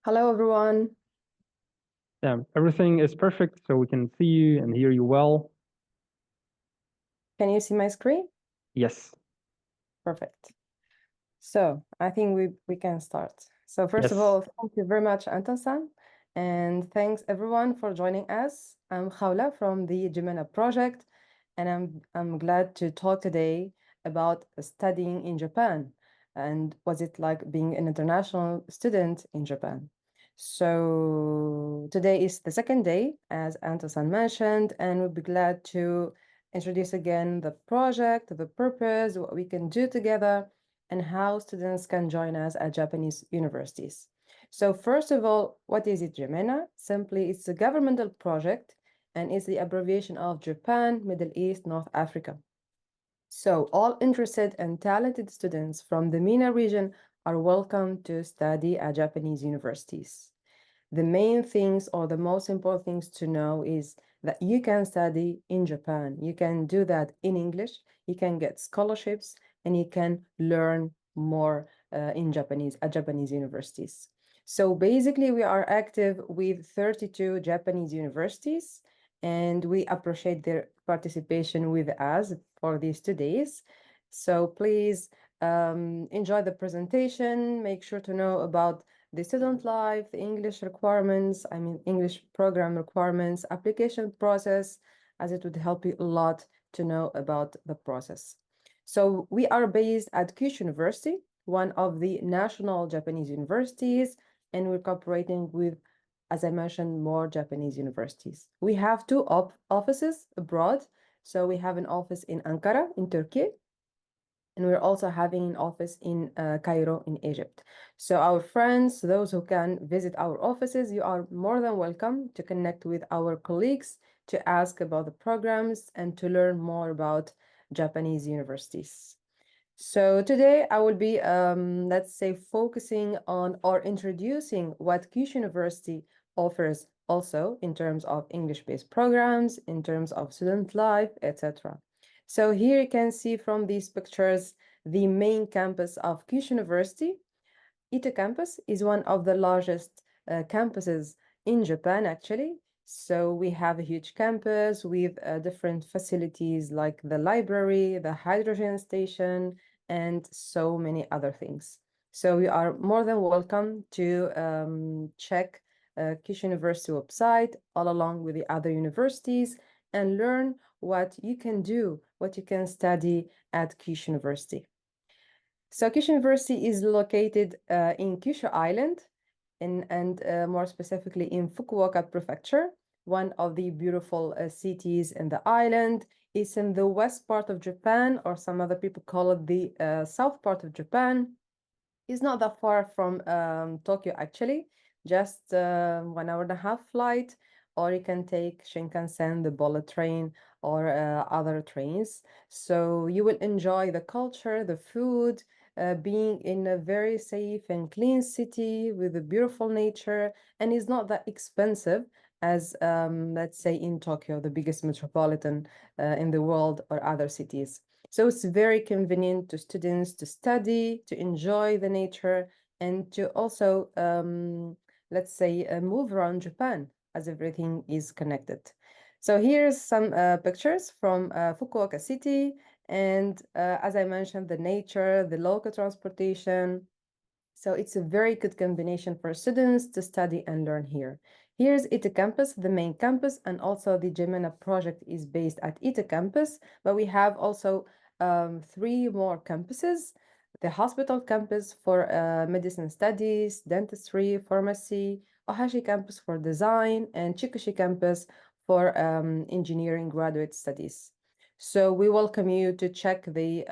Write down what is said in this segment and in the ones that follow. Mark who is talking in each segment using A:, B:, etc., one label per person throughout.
A: Hello, everyone.
B: Yeah, everything is perfect, so we can see you and hear you well.
A: Can you see my screen?
B: Yes,
A: Perfect. So I think we can start. So first of
B: yes,
A: all, thank you very much, Anton-san, and thanks everyone for joining us. I'm Khawla from the J-MENA project, and I'm glad to talk today about studying in Japan and was it like being an international student in Japan. So today is the second day, as Anton-san mentioned, and we'll be glad to introduce again the project, the purpose, what we can do together and how students can join us at Japanese universities. So first of all, what is it, J-MENA? Simply, it's a governmental project and it's the abbreviation of Japan, Middle East, North Africa. So all interested and talented students from the MENA region are welcome to study at Japanese universities. The main things or the most important things to know is that you can study in Japan. You can do that in English, you can get scholarships, and you can learn more in Japanese at Japanese universities. So basically, we are active with 32 Japanese universities, and we appreciate their participation with us for these 2 days. So please enjoy the presentation. Make sure to know about the student life, the English requirements, English program requirements, application process, as it would help you a lot to know about the process. So we are based at Kyushu University, one of the national Japanese universities, and we're cooperating with, as I mentioned, more Japanese universities. We have two offices abroad. So we have an office in Ankara, in Turkey, and we're also having an office in Cairo in Egypt. So our friends, those who can visit our offices, you are more than welcome to connect with our colleagues to ask about the programs and to learn more about Japanese universities. So today I will be, let's say, focusing on or introducing what Kyushu University offers also in terms of English-based programs, in terms of student life, etc. So here you can see from these pictures the main campus of Kyushu University. Ito campus is one of the largest campuses in Japan, actually. So we have a huge campus with different facilities like the library, the hydrogen station, and so many other things. So you are more than welcome to check Kyushu University website all along with the other universities and learn what you can do, what you can study at Kyushu University. So Kyushu University is located in Kyushu Island and more specifically in Fukuoka Prefecture, one of the beautiful cities in the island. It's in the west part of Japan, or some other people call it the south part of Japan. It's not that far from Tokyo, actually, just 1 hour and a half flight, or you can take Shinkansen, the bullet train, or other trains. So you will enjoy the culture, the food, being in a very safe and clean city with a beautiful nature, and it's not that expensive as, let's say, in Tokyo, the biggest metropolitan in the world, or other cities. So it's very convenient to students to study, to enjoy the nature, and to also, let's say, move around Japan as everything is connected. So here's some pictures from Fukuoka City. And as I mentioned, the nature, the local transportation. So it's a very good combination for students to study and learn here. Here's Ita campus, the main campus, and also the J-MENA project is based at Ita campus, but we have also 3 more campuses: the hospital campus for medicine studies, dentistry, pharmacy, Ohashi campus for design, and Chikushi campus for engineering graduate studies. So we welcome you to check the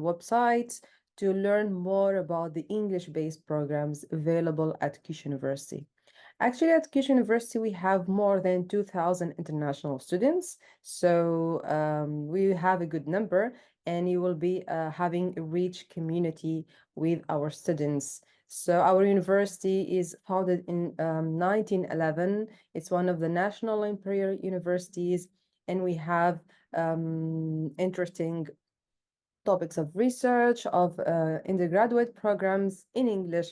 A: websites to learn more about the English-based programs available at Kyushu University. Actually, at Kyushu University, we have more than 2,000 international students. So we have a good number, and you will be having a rich community with our students. So our university is founded in 1911. It's one of the national imperial universities, and we have interesting topics of research, of undergraduate programs in English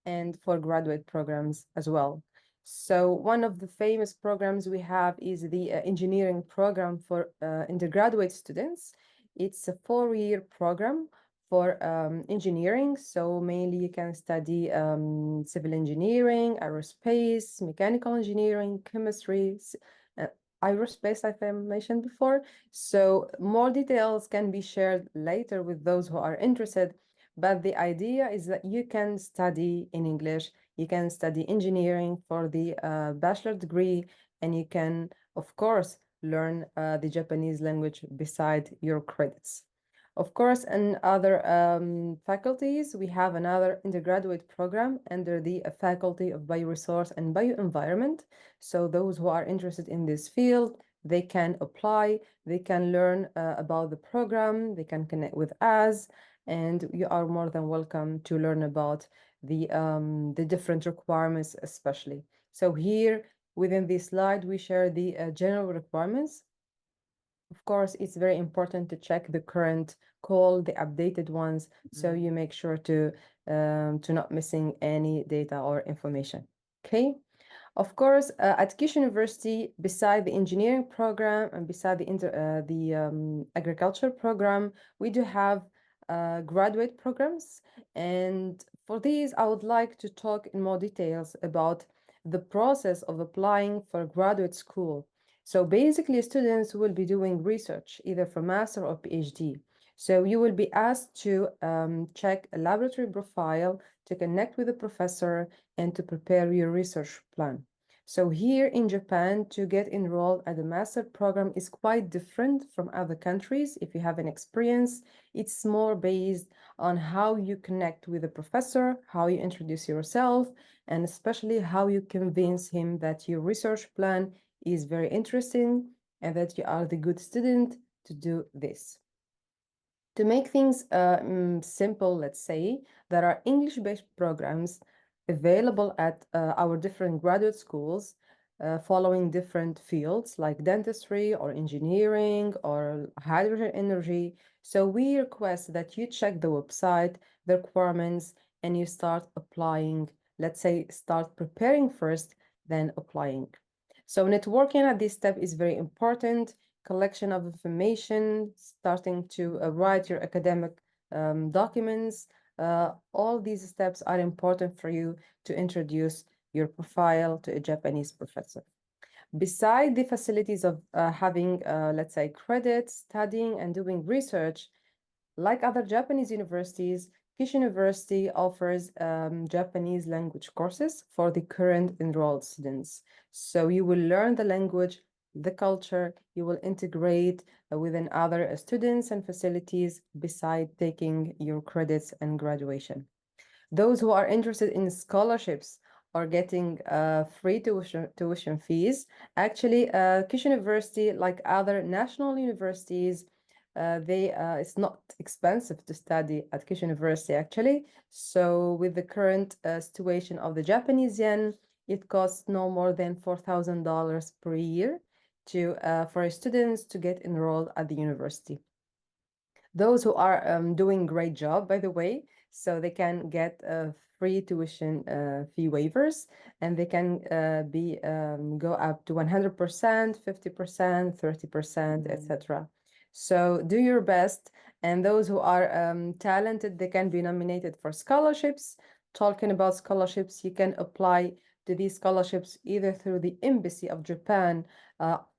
A: and for graduate programs as well. So one of the famous programs we have is the engineering program for undergraduate students. It's a 4-year program for engineering. So mainly you can study civil engineering, aerospace, mechanical engineering, chemistry, uh, aerospace, I mentioned before. So more details can be shared later with those who are interested. But the idea is that you can study in English, you can study engineering for the bachelor degree, and you can, of course, learn the Japanese language beside your credits. Of course, in other faculties, we have another undergraduate program under the Faculty of Bioresource and Bioenvironment. So those who are interested in this field, they can apply, they can learn about the program, they can connect with us, and you are more than welcome to learn about the different requirements, especially. So here within this slide, we share the general requirements. Of course, it's very important to check the current call, the updated ones, so you make sure to not missing any data or information. Okay. Of course, at Kyushu University, beside the engineering program and beside the agriculture program, we do have graduate programs. And for these, I would like to talk in more details about the process of applying for graduate school. So basically, students will be doing research, either for master or PhD. So you will be asked to check a laboratory profile, to connect with a professor, and to prepare your research plan. So here in Japan, to get enrolled at the master program is quite different from other countries. If you have an experience, it's more based on how you connect with the professor, how you introduce yourself, and especially how you convince him that your research plan is very interesting and that you are the good student to do this. To make things simple, let's say, there are English-based programs available at our different graduate schools following different fields like dentistry or engineering or hydrogen energy. So we request that you check the website, the requirements, and you start applying. Let's say start preparing first, then applying. So networking at this step is very important. Collection of information, starting to write your academic documents. All these steps are important for you to introduce your profile to a Japanese professor. Beside the facilities of having, let's say, credits, studying, and doing research, like other Japanese universities, Kyushu University offers Japanese language courses for the current enrolled students. So you will learn the language, the culture, you will integrate within other students and facilities beside taking your credits and graduation. Those who are interested in scholarships or getting free tuition fees, actually, Kyushu University, like other national universities, it's not expensive to study at Kyushu University, actually. So with the current situation of the Japanese yen, it costs no more than $4,000 per year to for students to get enrolled at the university. Those who are doing great job, by the way, so they can get free tuition fee waivers, and they can be go up to 100%, 50%, 30%, etc. So do your best, and those who are talented, they can be nominated for scholarships. Talking about scholarships, you can apply to these scholarships either through the Embassy of Japan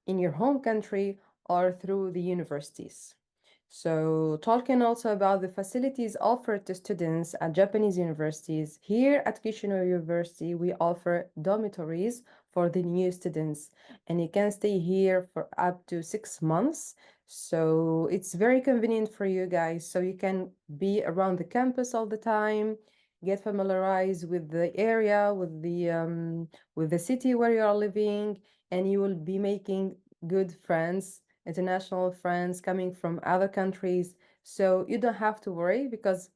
A: in your home country or through the universities. So, talking also about the facilities offered to students at Japanese universities, here at Kyushu University, we offer dormitories for the new students, and you can stay here for up to 6 months. So, it's very convenient for you guys. So, you can be around the campus all the time, get familiarized with the area, with the city where you are living, and you will be making good friends, international friends coming from other countries. So you don't have to worry because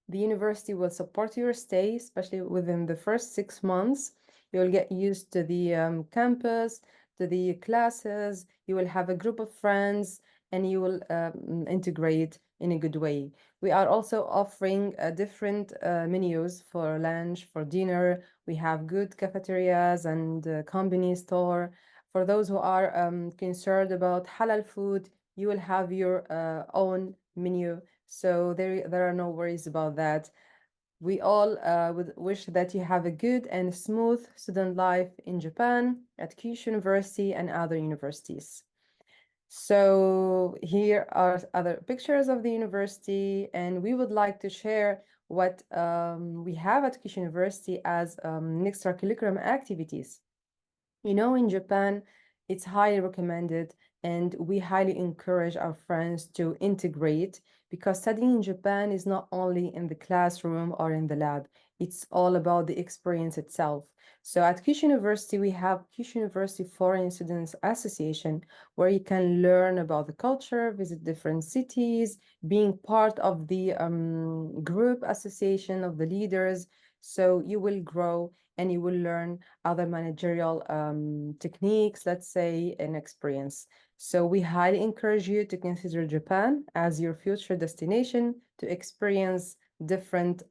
A: the university will support your stay, especially within the first 6 months. You'll get used to the campus, to the classes. You will have a group of friends, and you will integrate in a good way. We are also offering different menus for lunch, for dinner. We have good cafeterias and convenience store. For those who are concerned about halal food, you will have your own menu. So there are no worries about that. We all would wish that you have a good and smooth student life in Japan at Kyushu University and other universities. So here are other pictures of the university, and we would like to share what we have at Kyushu University as extracurricular activities. In Japan, it's highly recommended, and we highly encourage our friends to integrate because studying in Japan is not only in the classroom or in the lab, it's all about the experience itself. So at Kyushu University, we have Kyushu University Foreign Students Association, where you can learn about the culture, visit different cities, being part of the group association of the leaders. So you will grow and you will learn other managerial techniques, let's say, and experience. So we highly encourage you to consider Japan as your future destination to experience different,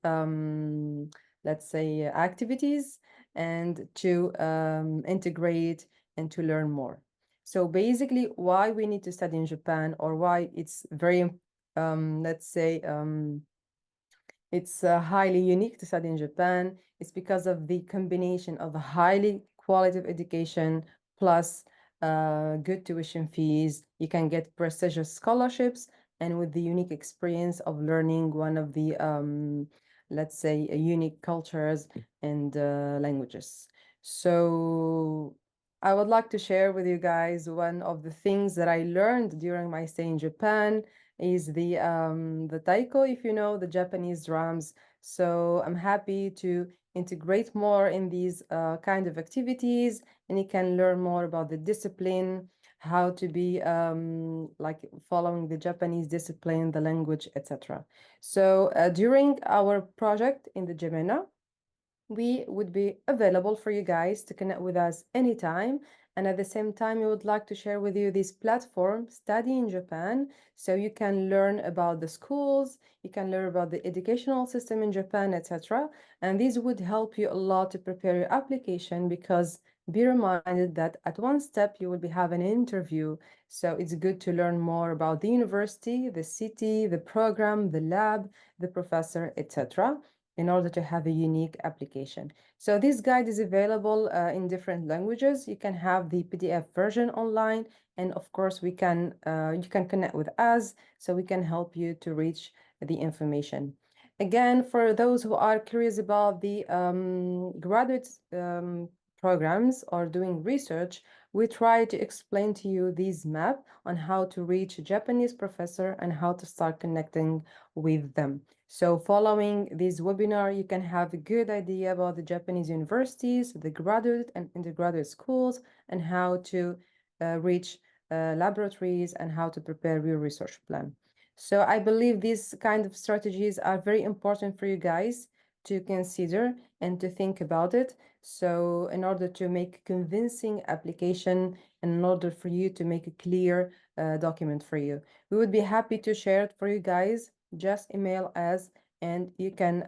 A: let's say, activities and to integrate and to learn more. So basically, why we need to study in Japan or why it's very, let's say, it's highly unique to study in Japan. It's because of the combination of a highly quality of education plus good tuition fees. You can get prestigious scholarships and with the unique experience of learning one of the, let's say, unique cultures and languages. So I would like to share with you guys one of the things that I learned during my stay in Japan is the taiko, if you know, the Japanese drums. So I'm happy to integrate more in these kind of activities, and you can learn more about the discipline, how to be like following the Japanese discipline, the language, etc. So during our project in the J-MENA, we would be available for you guys to connect with us anytime. And at the same time, we would like to share with you this platform, Study in Japan, so you can learn about the schools, you can learn about the educational system in Japan, etc. And these would help you a lot to prepare your application because be reminded that at one step you will be having an interview. So it's good to learn more about the university, the city, the program, the lab, the professor, etc in order to have a unique application. So this guide is available in different languages. You can have the PDF version online, and of course, you can connect with us so we can help you to reach the information. Again, for those who are curious about the graduate programs or doing research, we try to explain to you this map on how to reach a Japanese professor and how to start connecting with them. So following this webinar, you can have a good idea about the Japanese universities, the graduate and undergraduate schools, and how to reach laboratories and how to prepare your research plan. So I believe these kind of strategies are very important for you guys to consider and to think about it. So in order to make a convincing application and in order for you to make a clear document for you, we would be happy to share it for you guys. Just email us and we can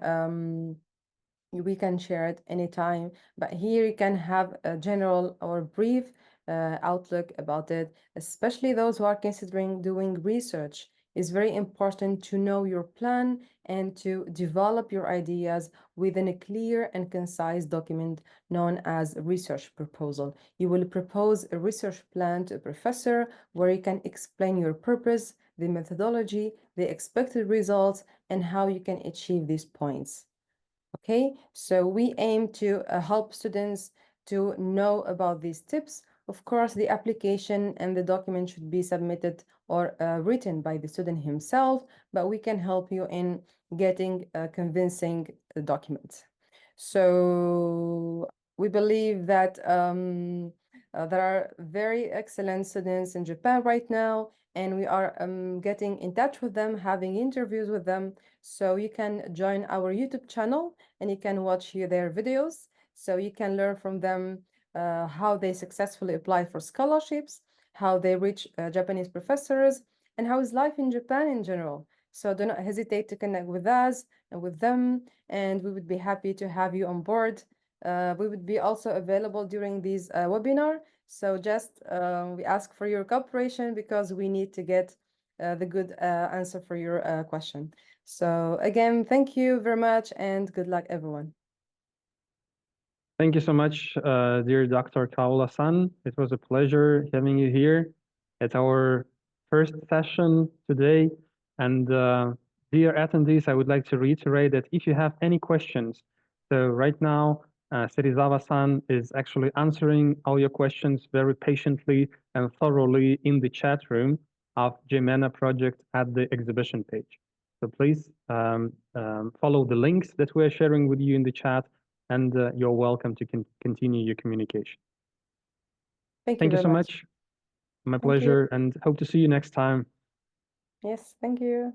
A: share it anytime. But here you can have a general or brief outlook about it, especially those who are considering doing research. It's very important to know your plan and to develop your ideas within a clear and concise document known as a research proposal. You will propose a research plan to a professor where you can explain your purpose, the methodology, the expected results, and how you can achieve these points. Okay, so we aim to help students to know about these tips. Of course, the application and the document should be submitted or written by the student himself, but we can help you in getting a convincing document. So we believe that there are very excellent students in Japan right now, and we are getting in touch with them, having interviews with them. So you can join our YouTube channel and you can watch their videos. So you can learn from them how they successfully apply for scholarships, how they reach Japanese professors, and how is life in Japan in general. So do not hesitate to connect with us and with them, and we would be happy to have you on board. We would be also available during these webinar. So just we ask for your cooperation because we need to get the good answer for your question. So again, thank you very much and good luck, everyone.
B: Thank you so much, dear Dr. Kaula-san. It was a pleasure having you here at our first session today. And dear attendees, I would like to reiterate that if you have any questions, so right now, Serizawa-san is actually answering all your questions very patiently and thoroughly in the chat room of J-MENA project at the exhibition page. So please follow the links that we're sharing with you in the chat, and you're welcome to continue your communication.
A: Thank you
B: Thank you
A: very
B: so
A: much.
B: much. My
A: Thank you.
B: pleasure, and hope to see you next time.
A: Yes, thank you.